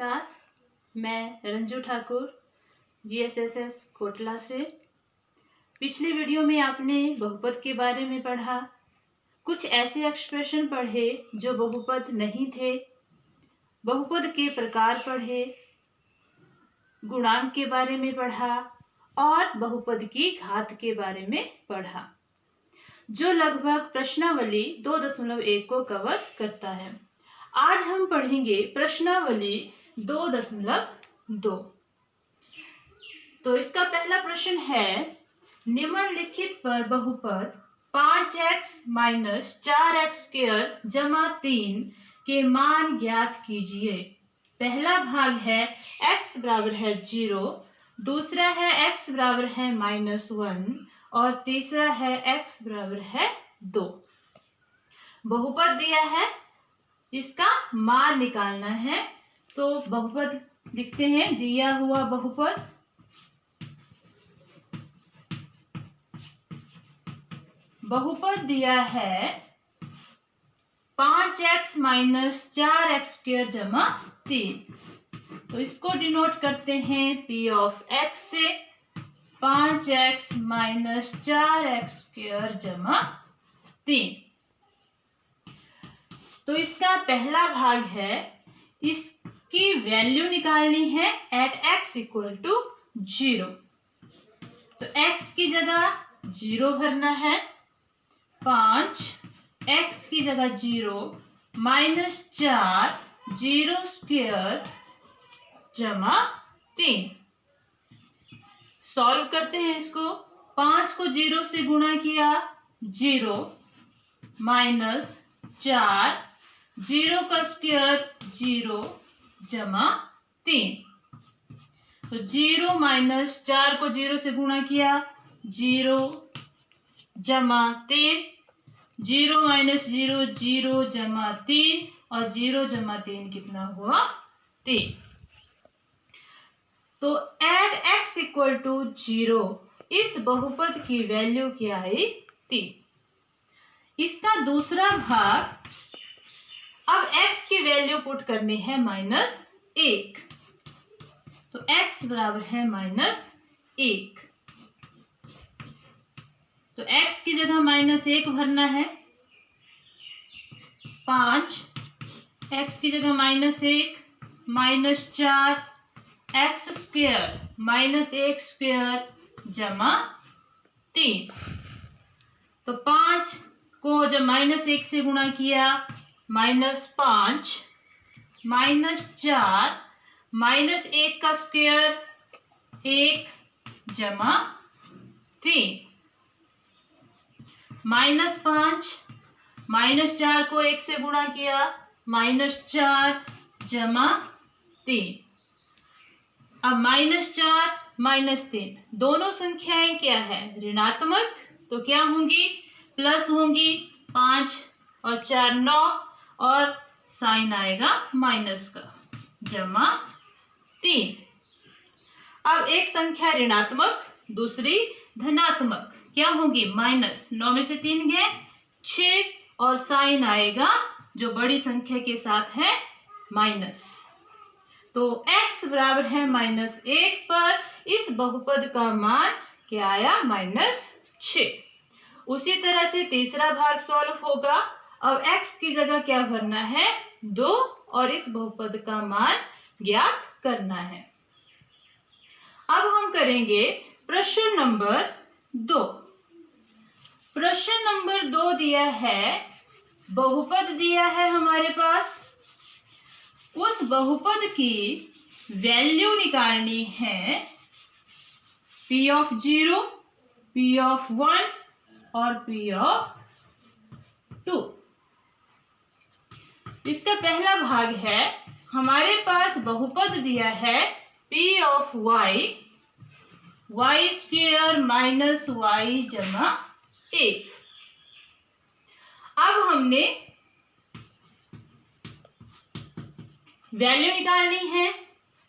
नमस्कार, मैं रंजू ठाकुर GSSS कोटला से। पिछले वीडियो में आपने बहुपद के बारे में पढ़ा, कुछ ऐसे एक्सप्रेशन पढ़े जो बहुपद नहीं थे, बहुपद के प्रकार पढ़े, गुणांक के बारे में पढ़ा और बहुपद की घात के बारे में पढ़ा, जो लगभग प्रश्नावली 2.1 को कवर करता है। आज हम पढ़ेंगे प्रश्नावली 2.2। तो इसका पहला प्रश्न है, निम्नलिखित पर बहुपद 5x माइनस 4x² जमा 3 के मान ज्ञात कीजिए। पहला भाग है x बराबर है 0, दूसरा है x बराबर है -1 और तीसरा है x बराबर है 2। बहुपद दिया है, इसका मान निकालना है। तो बहुपद लिखते हैं, दिया हुआ बहुपद दिया है 5x माइनस 4x² जमा 3। तो इसको डिनोट करते हैं P ऑफ x से, 5x माइनस 4x² जमा 3। तो इसका पहला भाग है, इसकी वैल्यू निकालनी है एट x इक्वल टू 0। तो x की जगह 0 भरना है, 5 x की जगह 0 माइनस 4 0² जमा 3। सॉल्व करते हैं इसको। 5 को 0 से गुणा किया, 0 माइनस 4 0 का स्क्वायर 0 जमा 3। तो 0 माइनस 4 को 0 से गुणा किया, 0 जमा 3, 0 माइनस 0 0 जमा 3 और 0 जमा 3 कितना हुआ? 3। तो एट x इक्वल टू 0 इस बहुपद की वैल्यू क्या आई? 3। इसका दूसरा भाग, अब x की वैल्यू पुट करनी है -1। तो x बराबर है -1। तो x की जगह -1 भरना है, 5 x की जगह -1 माइनस 4 x² -1² जमा 3। तो 5 को जब -1 से गुणा किया, -5 माइनस 4 -1 का स्क्वायर 1 जमा 3। -5 -4 को 1 से गुणा किया, -4 जमा 3। अब -4 -3 दोनों संख्याएं क्या है? ऋणात्मक। तो क्या होंगी? प्लस होंगी। 5 और 4 9 और साइन आएगा माइनस का, जमा 3। अब एक संख्या ऋणात्मक, दूसरी धनात्मक, क्या होगी? -9 में से 3 गए 6 और साइन आएगा जो बड़ी संख्या के साथ है माइनस। तो x बराबर है -1 पर इस बहुपद का मान क्या आया? -6। उसी तरह से तीसरा भाग सॉल्व होगा। अब x की जगह क्या भरना है? 2 और इस बहुपद का मान ज्ञात करना है। अब हम करेंगे प्रश्न नंबर 2। प्रश्न नंबर 2 दिया है, बहुपद दिया है हमारे पास, उस बहुपद की वैल्यू निकालनी है P ऑफ 0, P ऑफ 1 और P ऑफ 2। इसका पहला भाग है, हमारे पास बहुपद दिया है P of y, y² minus y जमा 1। अब हमने वैल्यू निकालनी है।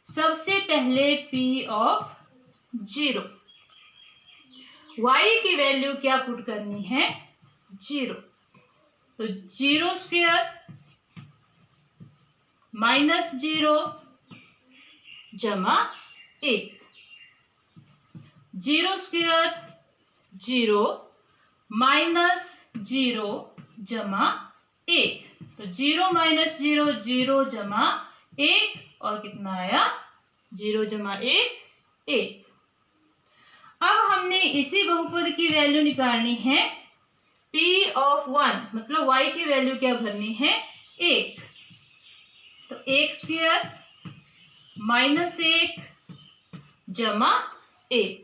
सबसे पहले P ऑफ 0, y की वैल्यू क्या पुट करनी है? 0। तो 0² -0 जमा 1, 0 स्क्वायर 0 माइनस 0 जमा 1, तो 0 माइनस 0 0 जमा 1 और कितना आया 0 जमा 1 1। अब हमने इसी बहुपद की वैल्यू निकालनी है P ऑफ 1, मतलब y की वैल्यू क्या भरनी है 1, तो 1 स्क्वायर माइनस 1 जमा 1,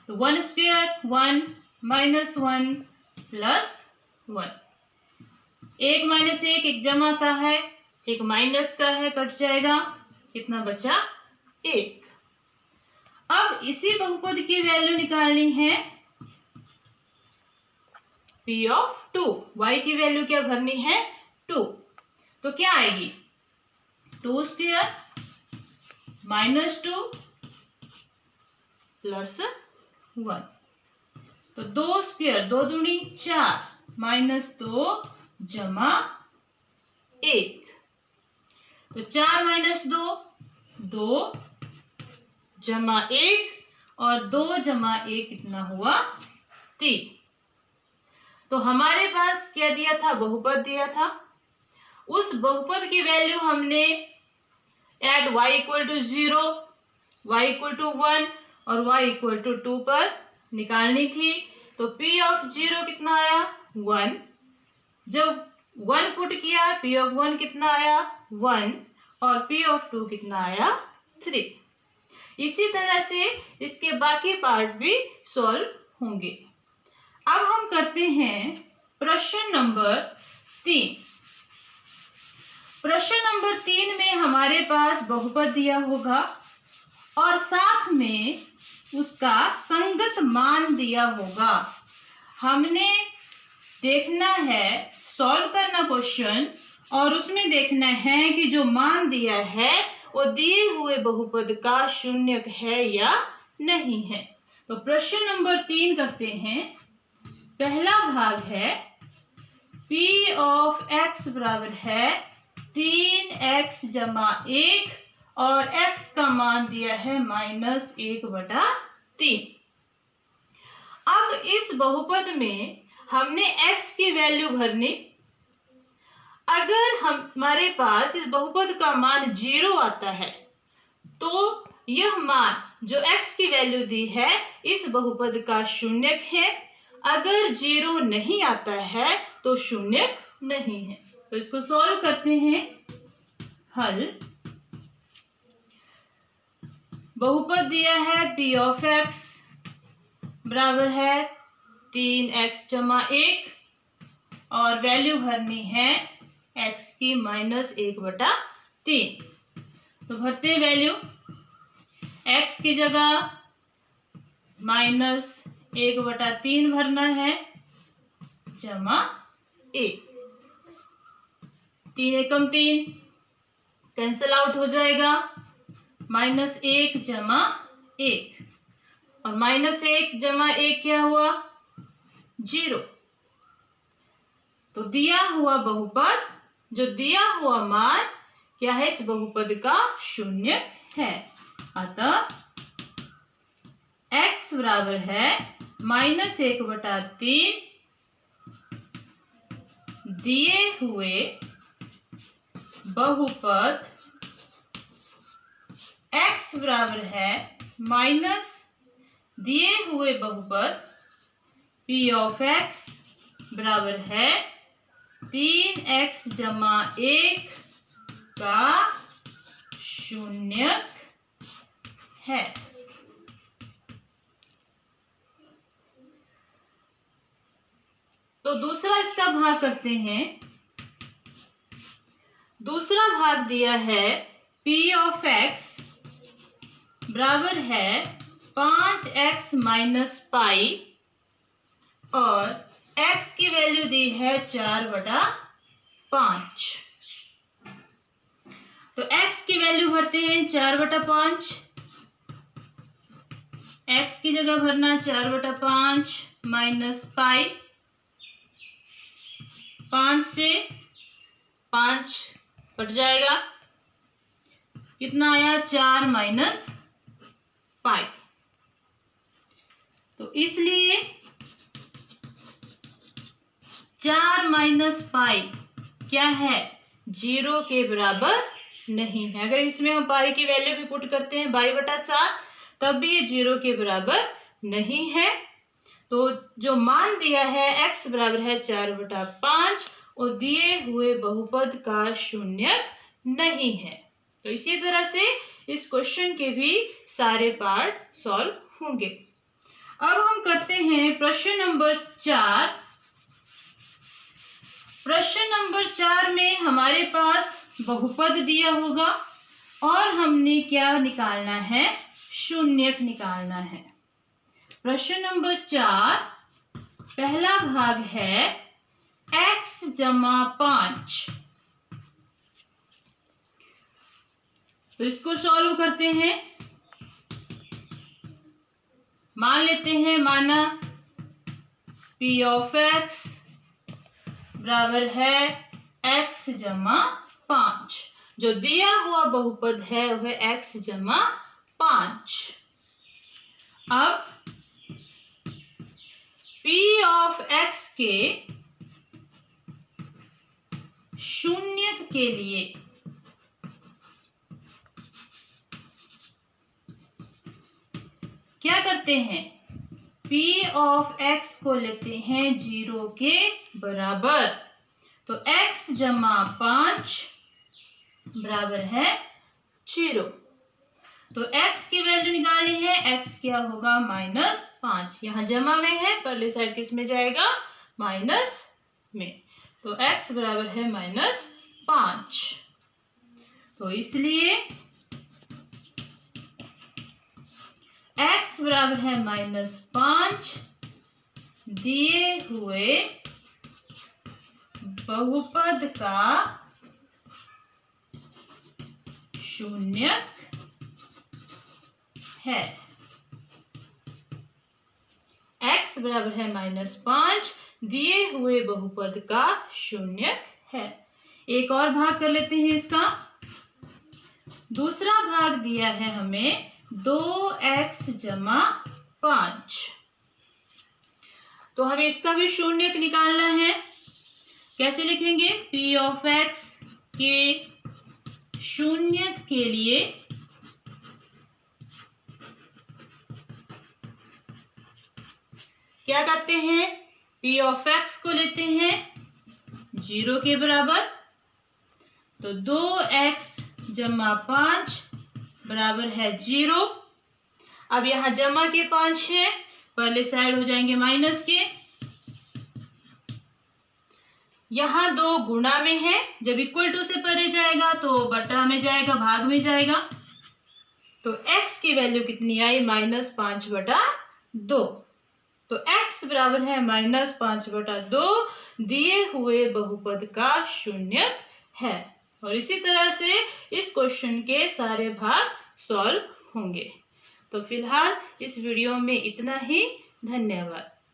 तो 1 स्क्वायर 1 माइनस 1 प्लस 1, 1 माइनस 1 एक जमा का है, एक माइनस का है, कट जाएगा, कितना बचा 1। अब इसी बहुपद की वैल्यू निकालनी है P ऑफ 2, y की वैल्यू क्या भरनी है 2, तो क्या आएगी 2 स्क्वायर माइनस 2 प्लस 1, तो 2 स्क्वायर 2 दूनी 4 माइनस 2 जमा 1, तो 4 माइनस 2 2 जमा 1 और 2 जमा 1 कितना हुआ 3। तो हमारे पास क्या दिया था बहुपद दिया था, उस बहुपद की वैल्यू हमने at y equal to 0, y equal to 1 और y इक्वल टू 2 पर निकालनी थी। तो P ऑफ 0 कितना आया 1, जब 1 पुट किया P ऑफ 1 कितना आया 1 और P ऑफ 2 कितना आया 3। इसी तरह से इसके बाकी पार्ट भी सॉल्व होंगे। अब हम करते हैं प्रश्न नंबर 3। प्रश्न नंबर 3 में हमारे पास बहुपद दिया होगा और साथ में उसका संगत मान दिया होगा। हमने देखना है, सॉल्व करना क्वेश्चन और उसमें देखना है कि जो मान दिया है वो दिए हुए बहुपद का शून्यक है या नहीं है। तो प्रश्न नंबर 3 करते हैं। पहला भाग है P ऑफ x बराबर है 3x जमा 1 और x का मान दिया है -1/3। अब इस बहुपद में हमने x की वैल्यू भरनी। अगर हमारे पास इस बहुपद का मान 0 आता है तो यह मान जो x की वैल्यू दी है इस बहुपद का शून्यक है। अगर 0 नहीं आता है तो शून्यक नहीं है। तो इसको सॉल्व करते हैं। हल, बहुपद दिया है P ऑफ x बराबर है 3x जमा 1 और वैल्यू भरनी है x की -1/3। तो भरते हैं वैल्यू, x की जगह -1/3 भरना है जमा 1, 3 एकम 3 कैंसिल आउट हो जाएगा, -1 जमा 1 और -1 जमा 1 क्या हुआ 0। तो दिया हुआ बहुपद, जो दिया हुआ मान क्या है इस बहुपद का शून्यक है। अतः x बराबर है -1/3 दिए हुए बहुपद x बराबर है माइनस दिए हुए बहुपद P ऑफ x बराबर है 3x जमा 1 का शून्यक है। तो दूसरा इसका भाग करते हैं। दूसरा भाग दिया है P ऑफ x बराबर है 5x माइनस पाई और x की वैल्यू दी है 4/5। तो x की वैल्यू भरते हैं 4/5, x की जगह भरना 4/5 माइनस पाई, 5 से 5 कट जाएगा, कितना आया 4 माइनस पाई। तो इसलिए 4 माइनस पाई क्या है, 0 के बराबर नहीं है। अगर इसमें हम पाई की वैल्यू भी पुट करते हैं 22/7 तब भी ये 0 के बराबर नहीं है। तो जो मान दिया है x बराबर है 4/5 और दिए हुए बहुपद का शून्यक नहीं है। तो इसी तरह से इस क्वेश्चन के भी सारे पार्ट सॉल्व होंगे। अब हम करते हैं प्रश्न नंबर 4। प्रश्न नंबर 4 में हमारे पास बहुपद दिया होगा और हमने क्या निकालना है, शून्यक निकालना है। प्रश्न नंबर 4 पहला भाग है x जमा 5। तो इसको सॉल्व करते हैं। मान लेते हैं, माना p ऑफ x बराबर है x जमा 5। जो दिया हुआ बहुपद है वह x जमा 5। अब p ऑफ x के शून्यक के लिए क्या करते हैं, p ऑफ x को लेते हैं 0 के बराबर। तो x जमा 5 बराबर है 0। तो x की वैल्यू निकालनी है, x क्या होगा -5। यहाँ जमा में है, पहले साइड किस में जाएगा, माइनस में। तो x बराबर है -5। तो इसलिए x बराबर है -5 दिए हुए बहुपद का शून्यक है। x बराबर है -5 दिए हुए बहुपद का शून्यक है। एक और भाग कर लेते हैं इसका। दूसरा भाग दिया है हमें 2x जमा 5। तो हमें इसका भी शून्यक निकालना है। कैसे लिखेंगे, p ऑफ x के शून्यक के लिए क्या करते हैं, p ऑफ x को लेते हैं 0 के बराबर। तो 2x जमा 5 बराबर है 0। अब यहाँ जमा के 5 है, पहले साइड हो जाएंगे माइनस के। यहाँ 2 गुणा में है, जब इक्वल टू से परे जाएगा तो बटा में जाएगा, भाग में जाएगा। तो x की वैल्यू कितनी आई, -5/2। तो x बराबर है -5/2 दिए हुए बहुपद का शून्यक है। और इसी तरह से इस क्वेश्चन के सारे भाग सॉल्व होंगे। तो फिलहाल इस वीडियो में इतना ही। धन्यवाद।